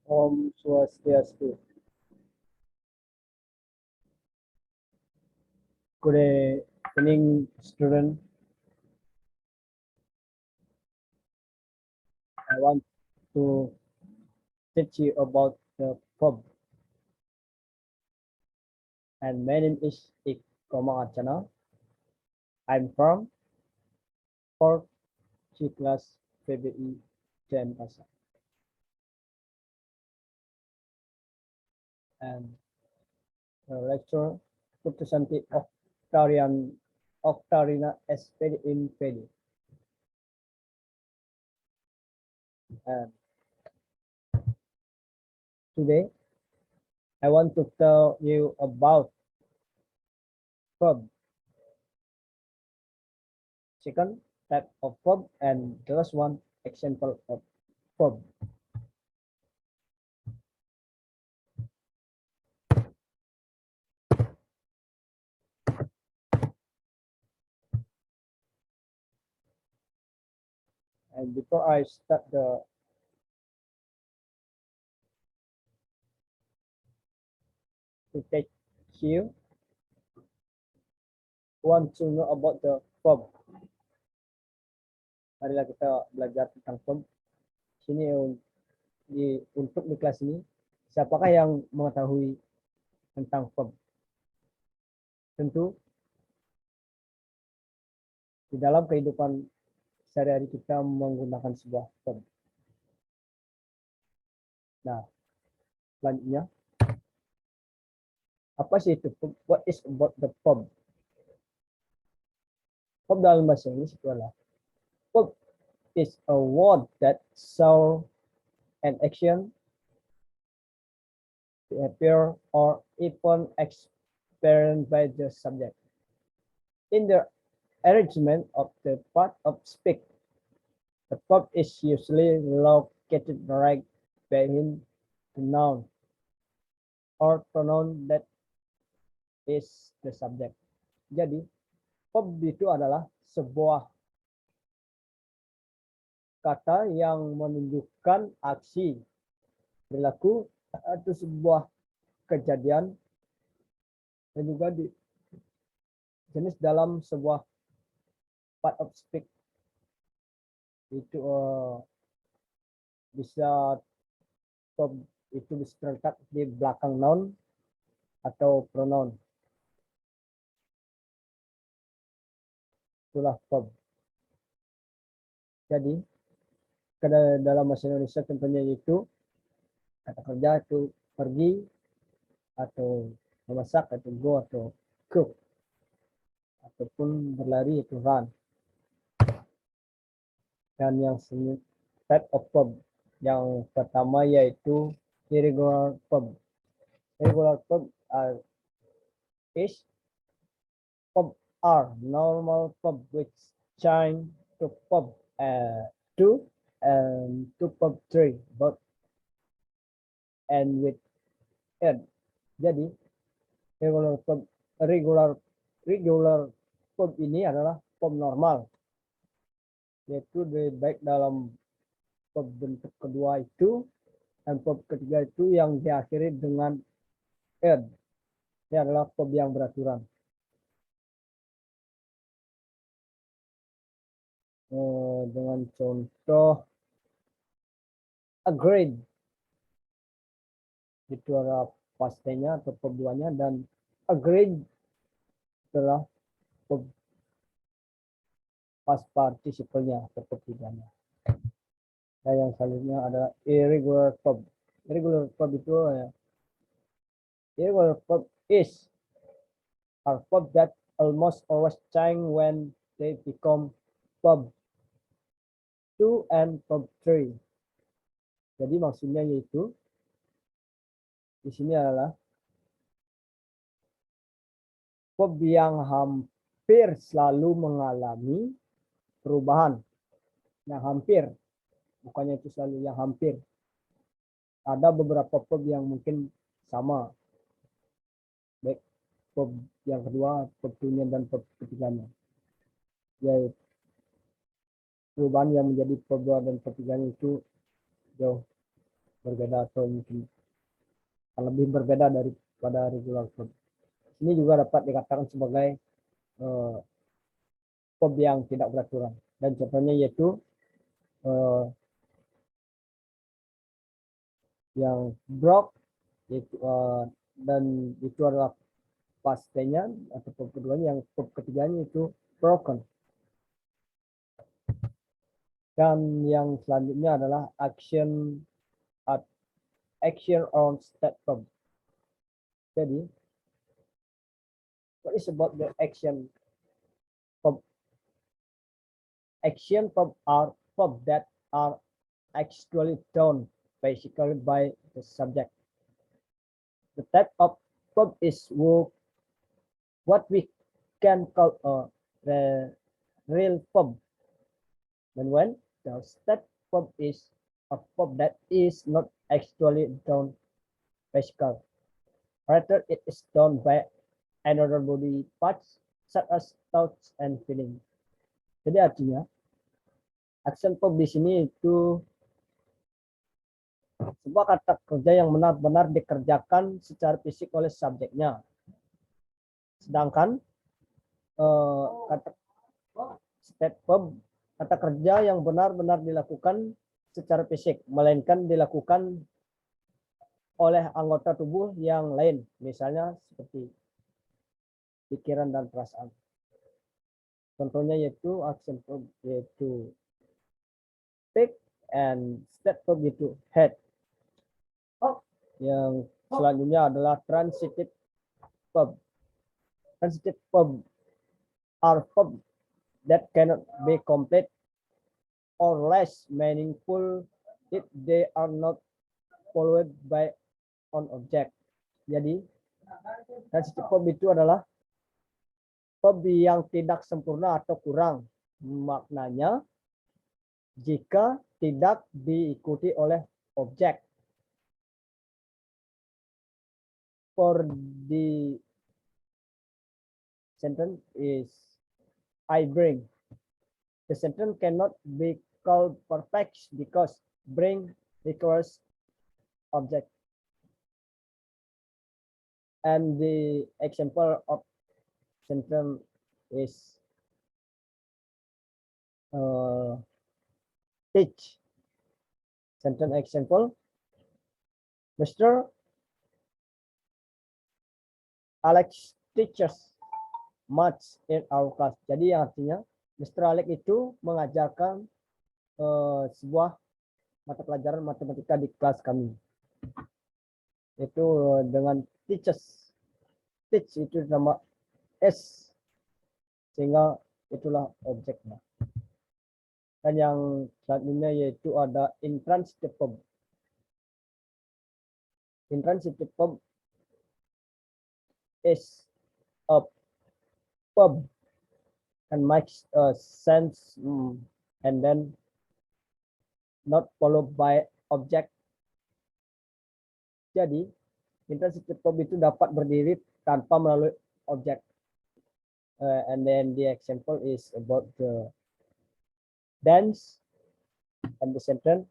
Om Swastiastu. Good evening, student. I want to teach you about the pub. And my name is Ikoma Archana. I'm from 4th C class PBI Jan Pasar. And the lecturer Putusanti Octarina SPD in PD. And today I want to tell you about pub. Second type of pub and the last one example of pub. And before I start the to teach you, want to know about the pub. Marilah kita belajar tentang pub. Sini untuk di kelas ini, siapakah yang mengetahui tentang pub? Tentu di dalam kehidupan sehari-hari kita menggunakan sebuah pub. Nah, selanjutnya, apa sih itu pub? What is about the pub? Pub dalam bahasa Inggris itu adalah pub is a word that shows an action, behavior, or even experienced by the subject. In the arrangement of the part of speak, the pub is usually located right behind the noun or pronoun that is the subject. Jadi, pub itu adalah sebuah kata yang menunjukkan aksi, perilaku, atau sebuah kejadian dan juga di jenis dalam sebuah part of speak itu bisa itu bisa terletak di belakang noun atau pronoun. Itulah pub. Jadi dalam bahasa Indonesia tentunya itu kata kerja itu pergi atau memasak atau go atau cook ataupun berlari itu run. Dan yang type of pub yang pertama yaitu irregular pub. Irregular pub is pub are normal pub which change to pub 2 and to pub 3 but and with end. Jadi regular pub ini adalah pub normal, yaitu baik dalam pub bentuk kedua itu dan pub ketiga itu yang diakhiri dengan end. Ini adalah pub yang beraturan. Dengan contoh agreed itu adalah pastenya atau pub duanya dan agreed adalah pub past participalnya atau pub tiganya. Dan yang selanjutnya adalah irregular pub. Irregular pub itu irregular pub are pub that almost always change when they become pub 2 and pub 3. Jadi maksudnya yaitu di sini adalah pub yang hampir selalu mengalami perubahan. Yang hampir, bukannya itu selalu, yang hampir. Ada beberapa pub yang mungkin sama, baik pub yang kedua, pub dunia dan pub ketiganya. Yaitu perubahan yang menjadi pub 2 dan pub 3 itu jauh berbeda atau mungkin lebih berbeda daripada regular verb. Ini juga dapat dikatakan sebagai verb yang tidak beraturan. Dan contohnya yaitu yang broke, yaitu, dan itu adalah past tense-nya atau verb keduanya. Yang verb ketiganya itu broken. Dan yang selanjutnya adalah action on state verb. Jadi, what is about the action verb? Action verb are verb that are actually done basically by the subject. The type of verb is what we can call the real verb. And when the state verb is a verb that is not actually done basically, rather it is done by another body parts such as thoughts and feelings. Jadi artinya action verb di sini itu sebuah kata kerja yang benar-benar dikerjakan secara fisik oleh subjeknya. Sedangkan kata state verb, kata kerja yang benar-benar dilakukan secara fisik, melainkan dilakukan oleh anggota tubuh yang lain, misalnya seperti pikiran dan perasaan. Contohnya yaitu action verb yaitu take and state verb yaitu had. Yang selanjutnya adalah transitive verb. Transitive verb are verb that cannot be complete or less meaningful if they are not followed by an object. Jadi, transitive verb itu adalah verb yang tidak sempurna atau kurang maknanya jika tidak diikuti oleh objek. For the sentence is I bring. The sentence cannot be called perfect because bring requires object. And the example of sentence is teach. Sentence example, Mr. Alex teaches maths in our class. Jadi yang artinya Mr. Alex itu mengajarkan sebuah mata pelajaran matematika di kelas kami. Itu dengan teaches. Teach itu nama S. Sehingga itulah objeknya. Dan yang selanjutnya yaitu ada intransitive verb. Intransitive verb is a verb and makes a sense and then not followed by object. Jadi, intransitive verb itu dapat berdiri tanpa melalui objek. And then the example is about the dance and the sentence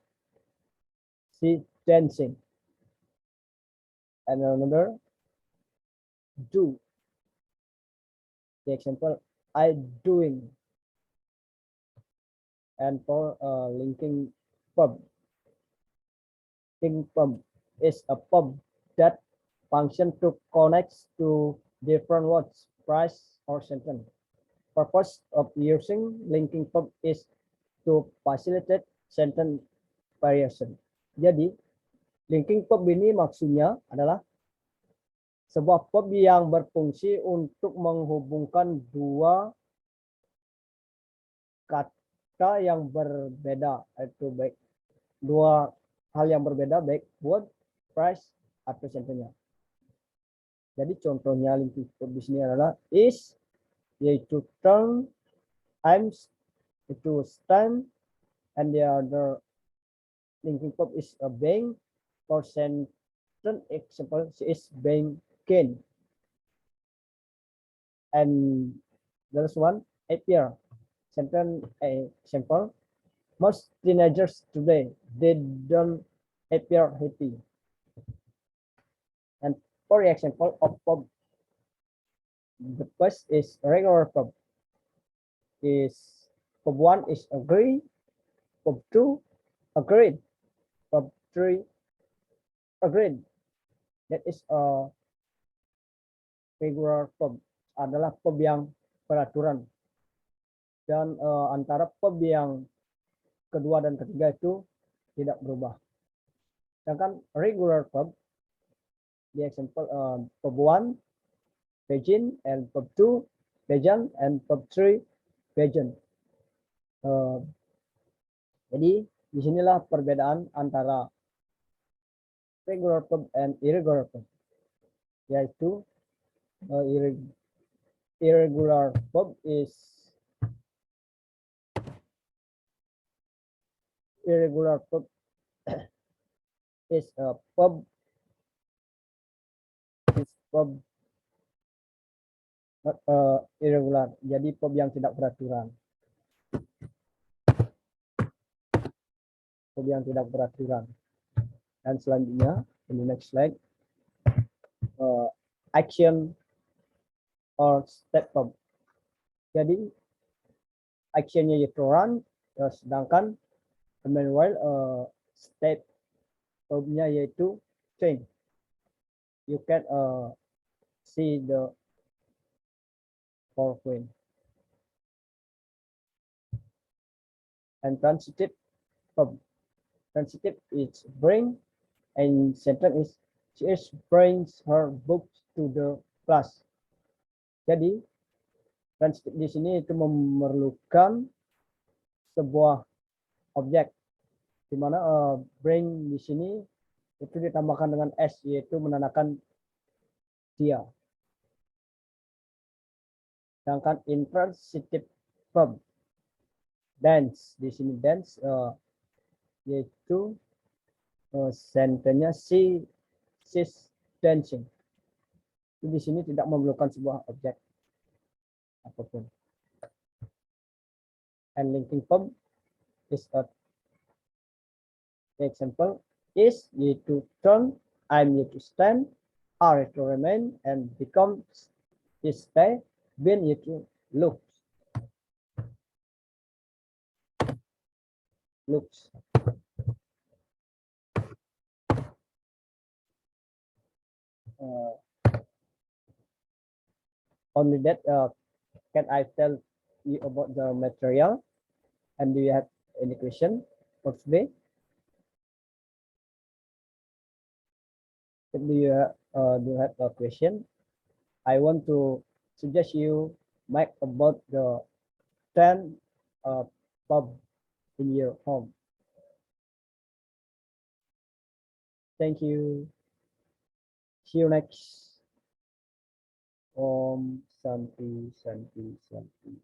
she dancing. And another do. The example I doing. And for linking verb, linking verb is a verb that function to connect to different words, phrase, or sentence. Purpose of using linking verb is to facilitate sentence variation. Jadi, linking verb ini maksudnya adalah sebuah verb yang berfungsi untuk menghubungkan dua kata yang berbeda, itu baik dua hal yang berbeda, baik word, phrase, atau sentence-nya. Jadi contohnya linking verb di sini adalah is, yaitu turn, times, itu stand, and the other linking verb is a being. For sentence example, she is being cane. And there's one appear. Sentence example, most teenagers today they don't appear happy. And for example of verb, the first is regular verb. Is verb 1 is agree, verb 2 agreed, verb 3 agreed. That is a regular verb, adalah verb yang peraturan. Dan antara verb yang kedua dan ketiga itu tidak berubah. Sedangkan regular verb, the example verb 1 begin, and verb 2 began, and verb 3 began. Jadi disinilah perbedaan antara regular verb and irregular verb, yaitu irregular verb is irregular verb is a verb irregular, jadi verb yang tidak beraturan. Verb yang tidak beraturan. Dan selanjutnya, in the next slide, action or step verb. Jadi actionnya yaitu run, sedangkan meanwhile step verbnya yaitu change. You can see the PowerPoint. And transitive verb. Transitive is bring, and sentence is she brings her books to the class. Jadi transitive di sini itu memerlukan sebuah objek, di mana bring di sini itu ditambahkan dengan s, yaitu menandakan dia. Sedangkan intransitive verb dance, di sini dance yaitu sentennya she's dancing. Di sini tidak memerlukan sebuah objek apapun. And linking verb is a example is yaitu turn, I'm yaitu stand, are yaitu remain, and become is stay, been yaitu looks. Only that can I tell you about the material, and do you have any question for today? Do you have a question? I want to suggest you make about the 10 pub in your home. Thank you. See you next. Om Shanti Shanti Shanti.